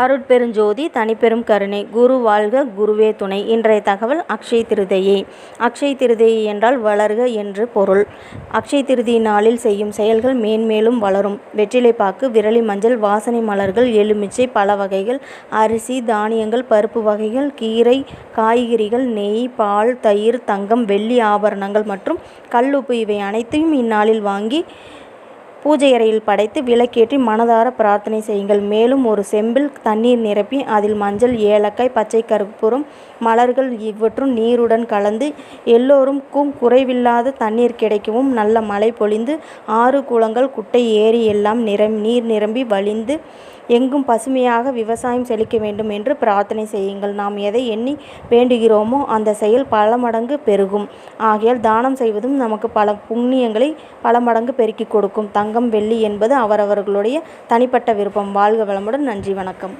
அருட்பெருஞ்சோதி தனிப்பெரும் கருணை. குரு வாழ்க குருவே துணை. இன்றைய தகவல் அக்ஷய திருதியை. அக்ஷய திருதியை என்றால் வளர்க என்று பொருள். அக்ஷய திருதியை நாளில் செய்யும் செயல்கள் மேன்மேலும் வளரும். வெற்றிலைப்பாக்கு, விரலி மஞ்சள், வாசனை மலர்கள், எலுமிச்சை, பல வகைகள், அரிசி, தானியங்கள், பருப்பு வகைகள், கீரை, காய்கறிகள், நெய், பால், தயிர், தங்கம், வெள்ளி ஆபரணங்கள் மற்றும் கல்லுப்பு இவை அனைத்தையும் இந்நாளில் வாங்கி பூஜை அறையில் படைத்து விளக்கேற்றி மனதார பிரார்த்தனை செய்யுங்கள். மேலும் ஒரு செம்பில் தண்ணீர் நிரப்பி அதில் மஞ்சள், ஏலக்காய், பச்சை கற்பூரம், மலர்கள் இவற்றும் நீருடன் கலந்து எல்லோருக்கும் குறைவில்லாத தண்ணீர் கிடைக்கவும் நல்ல மழை பொழிந்து ஆறு, குளங்கள், குட்டை, ஏரி எல்லாம் நீர் நிரம்பி வழிந்து எங்கும் பசுமையாக விவசாயம் செழிக்க வேண்டும் என்று பிரார்த்தனை செய்யுங்கள். நாம் எதை எண்ணி வேண்டுகிறோமோ அந்த செயல் பல மடங்கு பெருகும். ஆகையால் தானம் செய்வதும் நமக்கு பல புண்ணியங்களை பல மடங்கு பெருக்கி கொடுக்கும். தங்கம், வெள்ளி என்பது அவரவர்களுடைய தனிப்பட்ட விருப்பம். வாழ்க வளமுடன். நன்றி, வணக்கம்.